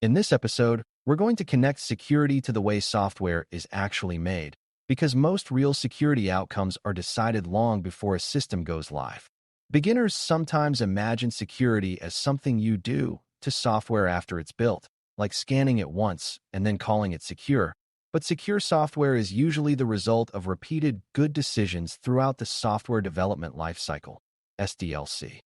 In this episode, we're going to connect security to the way software is actually made, because most real security outcomes are decided long before a system goes live. Beginners sometimes imagine security as something you do to software after it's built, like scanning it once and then calling it secure. But secure software is usually the result of repeated good decisions throughout the software development lifecycle, SDLC.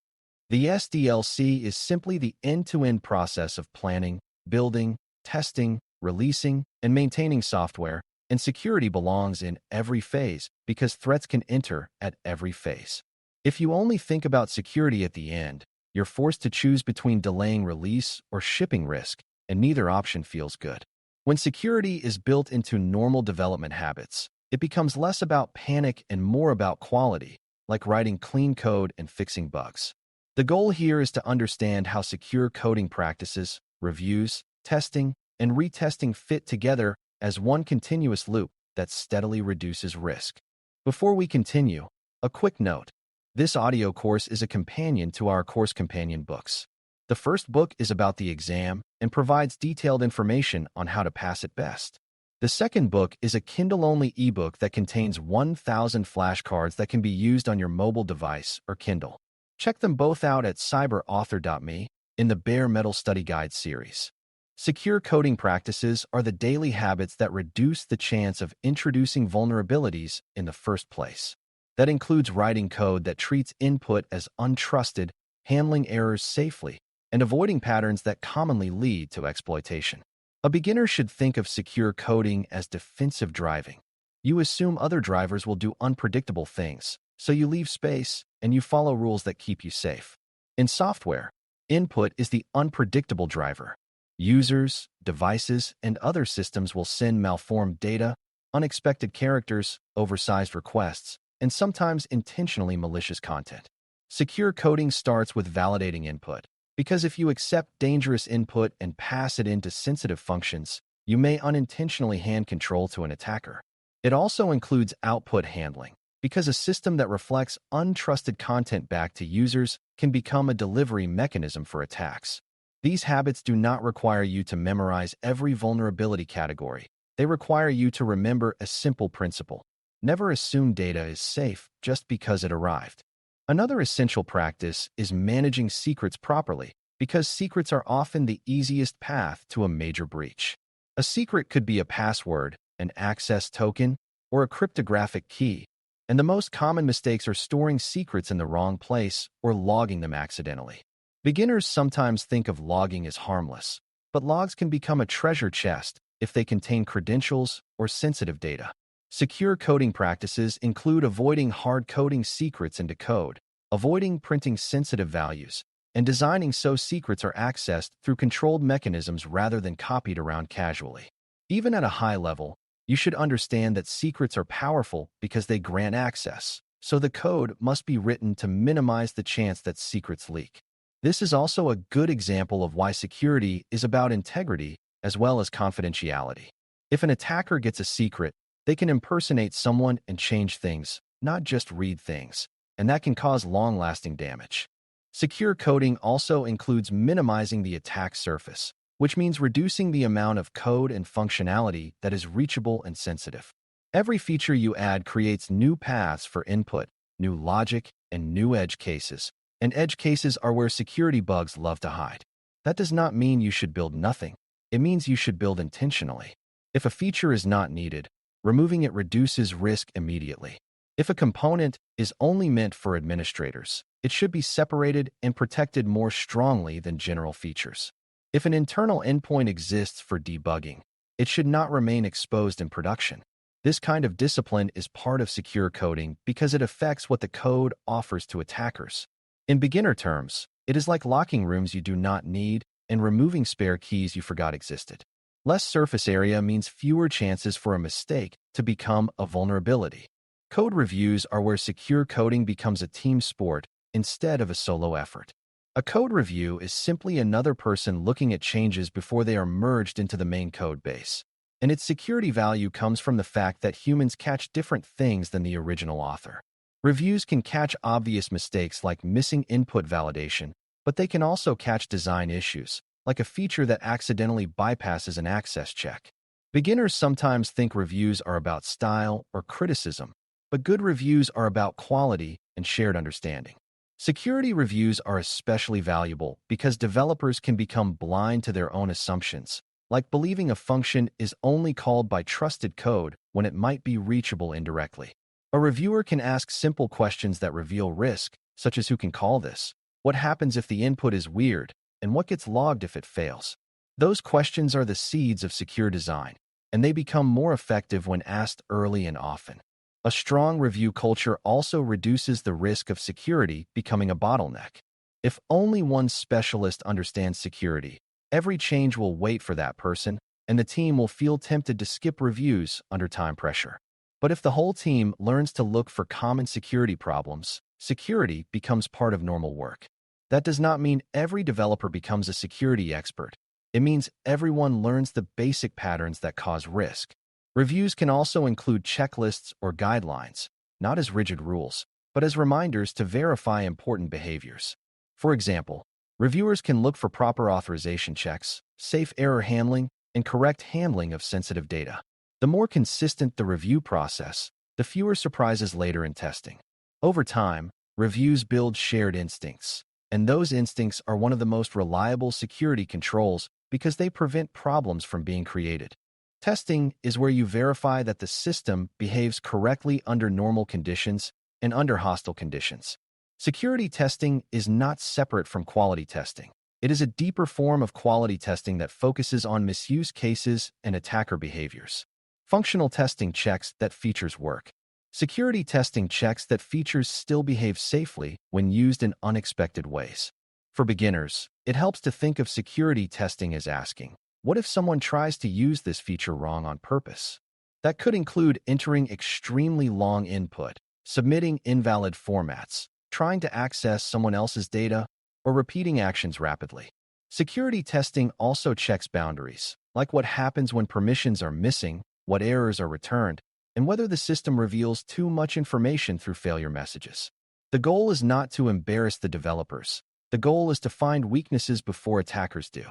The SDLC is simply the end-to-end process of planning, building, testing, releasing, and maintaining software, and security belongs in every phase because threats can enter at every phase. If you only think about security at the end, you're forced to choose between delaying release or shipping risk, and neither option feels good. When security is built into normal development habits, it becomes less about panic and more about quality, like writing clean code and fixing bugs. The goal here is to understand how secure coding practices, reviews, testing, and retesting fit together as one continuous loop that steadily reduces risk. Before we continue, a quick note. This audio course is a companion to our course companion books. The first book is about the exam and provides detailed information on how to pass it best. The second book is a Kindle-only ebook that contains 1,000 flashcards that can be used on your mobile device or Kindle. Check them both out at cyber.author.me in the Bare Metal Study Guide series. Secure coding practices are the daily habits that reduce the chance of introducing vulnerabilities in the first place. That includes writing code that treats input as untrusted, handling errors safely, and avoiding patterns that commonly lead to exploitation. A beginner should think of secure coding as defensive driving. You assume other drivers will do unpredictable things, so you leave space and you follow rules that keep you safe. In software, input is the unpredictable driver. Users, devices, and other systems will send malformed data, unexpected characters, oversized requests, and sometimes intentionally malicious content. Secure coding starts with validating input, because if you accept dangerous input and pass it into sensitive functions, you may unintentionally hand control to an attacker. It also includes output handling, because a system that reflects untrusted content back to users can become a delivery mechanism for attacks. These habits do not require you to memorize every vulnerability category. They require you to remember a simple principle. Never assume data is safe just because it arrived. Another essential practice is managing secrets properly, because secrets are often the easiest path to a major breach. A secret could be a password, an access token, or a cryptographic key, and the most common mistakes are storing secrets in the wrong place or logging them accidentally. Beginners sometimes think of logging as harmless, but logs can become a treasure chest if they contain credentials or sensitive data. Secure coding practices include avoiding hard-coding secrets into code, avoiding printing sensitive values, and designing so secrets are accessed through controlled mechanisms rather than copied around casually. Even at a high level, you should understand that secrets are powerful because they grant access, so the code must be written to minimize the chance that secrets leak. This is also a good example of why security is about integrity as well as confidentiality. If an attacker gets a secret, they can impersonate someone and change things, not just read things, and that can cause long-lasting damage. Secure coding also includes minimizing the attack surface, which means reducing the amount of code and functionality that is reachable and sensitive. Every feature you add creates new paths for input, new logic, and new edge cases. And edge cases are where security bugs love to hide. That does not mean you should build nothing. It means you should build intentionally. If a feature is not needed, removing it reduces risk immediately. If a component is only meant for administrators, it should be separated and protected more strongly than general features. If an internal endpoint exists for debugging, it should not remain exposed in production. This kind of discipline is part of secure coding because it affects what the code offers to attackers. In beginner terms, it is like locking rooms you do not need and removing spare keys you forgot existed. Less surface area means fewer chances for a mistake to become a vulnerability. Code reviews are where secure coding becomes a team sport instead of a solo effort. A code review is simply another person looking at changes before they are merged into the main code base. And its security value comes from the fact that humans catch different things than the original author. Reviews can catch obvious mistakes like missing input validation, but they can also catch design issues, like a feature that accidentally bypasses an access check. Beginners sometimes think reviews are about style or criticism, but good reviews are about quality and shared understanding. Security reviews are especially valuable because developers can become blind to their own assumptions, like believing a function is only called by trusted code when it might be reachable indirectly. A reviewer can ask simple questions that reveal risk, such as who can call this, what happens if the input is weird, and what gets logged if it fails. Those questions are the seeds of secure design, and they become more effective when asked early and often. A strong review culture also reduces the risk of security becoming a bottleneck. If only one specialist understands security, every change will wait for that person, and the team will feel tempted to skip reviews under time pressure. But if the whole team learns to look for common security problems, security becomes part of normal work. That does not mean every developer becomes a security expert. It means everyone learns the basic patterns that cause risk. Reviews can also include checklists or guidelines, not as rigid rules, but as reminders to verify important behaviors. For example, reviewers can look for proper authorization checks, safe error handling, and correct handling of sensitive data. The more consistent the review process, the fewer surprises later in testing. Over time, reviews build shared instincts, and those instincts are one of the most reliable security controls because they prevent problems from being created. Testing is where you verify that the system behaves correctly under normal conditions and under hostile conditions. Security testing is not separate from quality testing. It is a deeper form of quality testing that focuses on misuse cases and attacker behaviors. Functional testing checks that features work. Security testing checks that features still behave safely when used in unexpected ways. For beginners, it helps to think of security testing as asking, what if someone tries to use this feature wrong on purpose? That could include entering extremely long input, submitting invalid formats, trying to access someone else's data, or repeating actions rapidly. Security testing also checks boundaries, like what happens when permissions are missing, what errors are returned, and whether the system reveals too much information through failure messages. The goal is not to embarrass the developers. The goal is to find weaknesses before attackers do.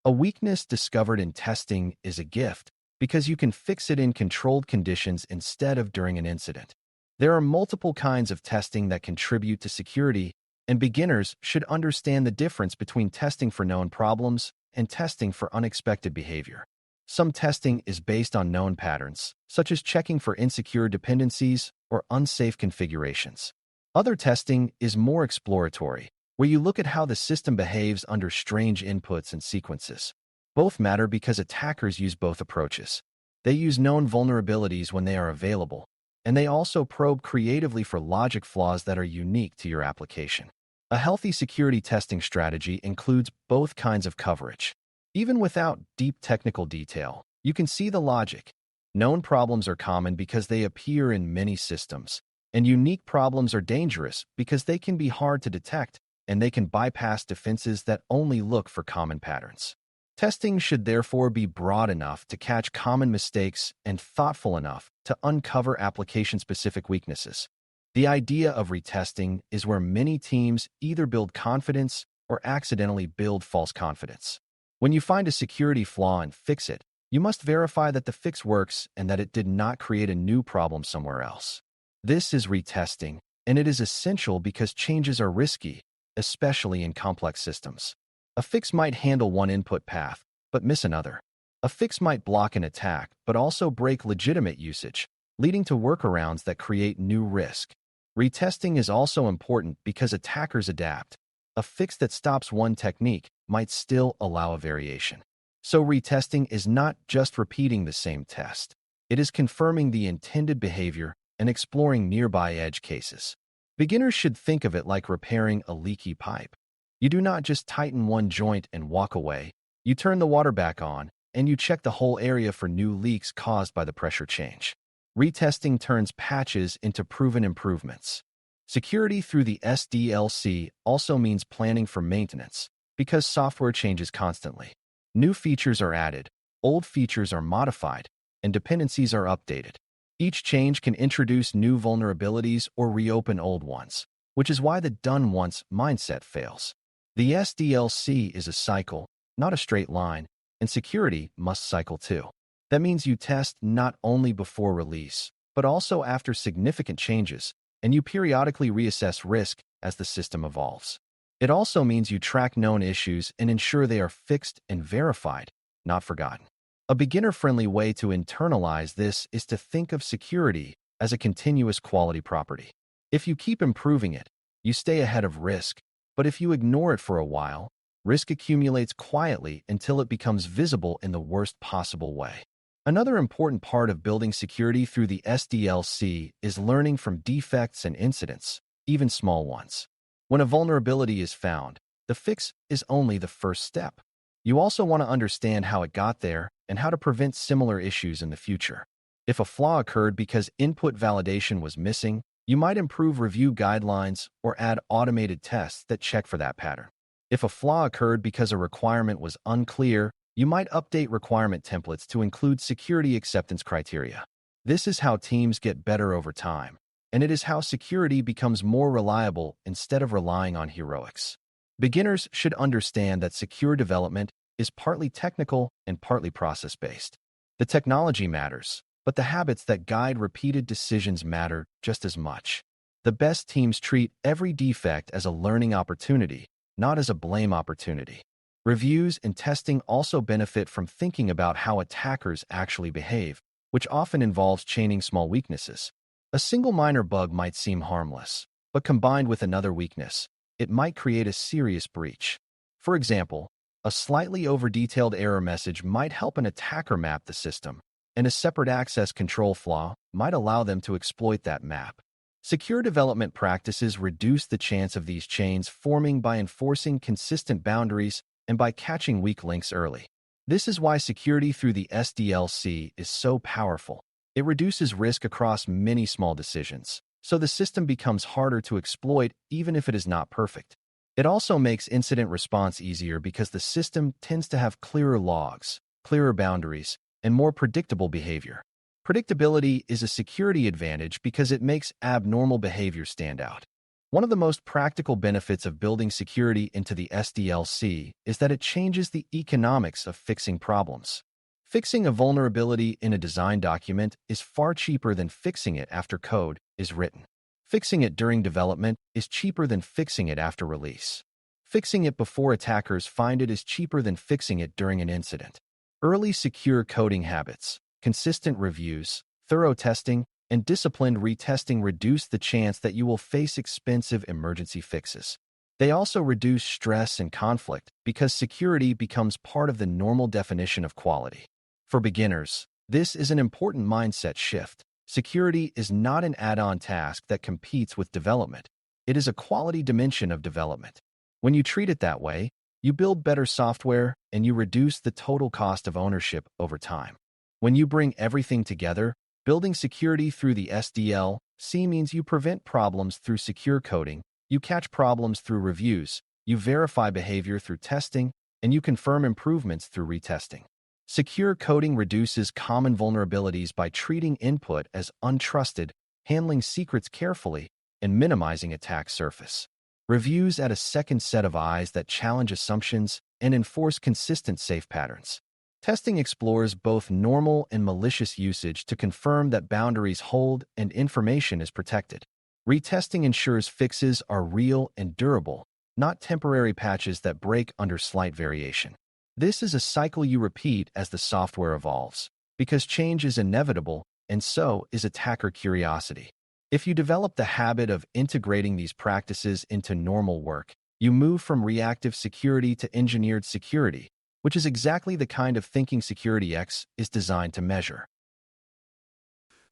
A weakness discovered in testing is a gift because you can fix it in controlled conditions instead of during an incident. There are multiple kinds of testing that contribute to security, and beginners should understand the difference between testing for known problems and testing for unexpected behavior. Some testing is based on known patterns, such as checking for insecure dependencies or unsafe configurations. Other testing is more exploratory, where you look at how the system behaves under strange inputs and sequences. Both matter because attackers use both approaches. They use known vulnerabilities when they are available, and they also probe creatively for logic flaws that are unique to your application. A healthy security testing strategy includes both kinds of coverage. Even without deep technical detail, you can see the logic. Known problems are common because they appear in many systems, and unique problems are dangerous because they can be hard to detect and they can bypass defenses that only look for common patterns. Testing should therefore be broad enough to catch common mistakes and thoughtful enough to uncover application-specific weaknesses. The idea of retesting is where many teams either build confidence or accidentally build false confidence. When you find a security flaw and fix it, you must verify that the fix works and that it did not create a new problem somewhere else. This is retesting, and it is essential because changes are risky, especially in complex systems. A fix might handle one input path, but miss another. A fix might block an attack, but also break legitimate usage, leading to workarounds that create new risk. Retesting is also important because attackers adapt. A fix that stops one technique might still allow a variation. So retesting is not just repeating the same test. It is confirming the intended behavior and exploring nearby edge cases. Beginners should think of it like repairing a leaky pipe. You do not just tighten one joint and walk away. You turn the water back on, and you check the whole area for new leaks caused by the pressure change. Retesting turns patches into proven improvements. Security through the SDLC also means planning for maintenance, because software changes constantly. New features are added, old features are modified, and dependencies are updated. Each change can introduce new vulnerabilities or reopen old ones, which is why the done once mindset fails. The SDLC is a cycle, not a straight line, and security must cycle too. That means you test not only before release, but also after significant changes, and you periodically reassess risk as the system evolves. It also means you track known issues and ensure they are fixed and verified, not forgotten. A beginner-friendly way to internalize this is to think of security as a continuous quality property. If you keep improving it, you stay ahead of risk, but if you ignore it for a while, risk accumulates quietly until it becomes visible in the worst possible way. Another important part of building security through the SDLC is learning from defects and incidents, even small ones. When a vulnerability is found, the fix is only the first step. You also want to understand how it got there and how to prevent similar issues in the future. If a flaw occurred because input validation was missing, you might improve review guidelines or add automated tests that check for that pattern. If a flaw occurred because a requirement was unclear, you might update requirement templates to include security acceptance criteria. This is how teams get better over time, and it is how security becomes more reliable instead of relying on heroics. Beginners should understand that secure development is partly technical and partly process-based. The technology matters, but the habits that guide repeated decisions matter just as much. The best teams treat every defect as a learning opportunity, not as a blame opportunity. Reviews and testing also benefit from thinking about how attackers actually behave, which often involves chaining small weaknesses. A single minor bug might seem harmless, but combined with another weakness, it might create a serious breach. For example, a slightly over-detailed error message might help an attacker map the system, and a separate access control flaw might allow them to exploit that map. Secure development practices reduce the chance of these chains forming by enforcing consistent boundaries and by catching weak links early. This is why security through the SDLC is so powerful. It reduces risk across many small decisions, so the system becomes harder to exploit even if it is not perfect. It also makes incident response easier because the system tends to have clearer logs, clearer boundaries, and more predictable behavior. Predictability is a security advantage because it makes abnormal behavior stand out. One of the most practical benefits of building security into the SDLC is that it changes the economics of fixing problems. Fixing a vulnerability in a design document is far cheaper than fixing it after code is written. Fixing it during development is cheaper than fixing it after release. Fixing it before attackers find it is cheaper than fixing it during an incident. Early secure coding habits, consistent reviews, thorough testing, and disciplined retesting reduce the chance that you will face expensive emergency fixes. They also reduce stress and conflict because security becomes part of the normal definition of quality. For beginners, this is an important mindset shift. Security is not an add-on task that competes with development. It is a quality dimension of development. When you treat it that way, you build better software and you reduce the total cost of ownership over time. When you bring everything together, building security through the SDLC means you prevent problems through secure coding, you catch problems through reviews, you verify behavior through testing, and you confirm improvements through retesting. Secure coding reduces common vulnerabilities by treating input as untrusted, handling secrets carefully, and minimizing attack surface. Reviews add a second set of eyes that challenge assumptions and enforce consistent safe patterns. Testing explores both normal and malicious usage to confirm that boundaries hold and information is protected. Retesting ensures fixes are real and durable, not temporary patches that break under slight variation. This is a cycle you repeat as the software evolves, because change is inevitable, and so is attacker curiosity. If you develop the habit of integrating these practices into normal work, you move from reactive security to engineered security, which is exactly the kind of thinking SecurityX is designed to measure.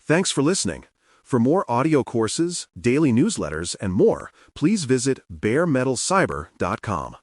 Thanks for listening. For more audio courses, daily newsletters, and more, please visit baremetalcyber.com.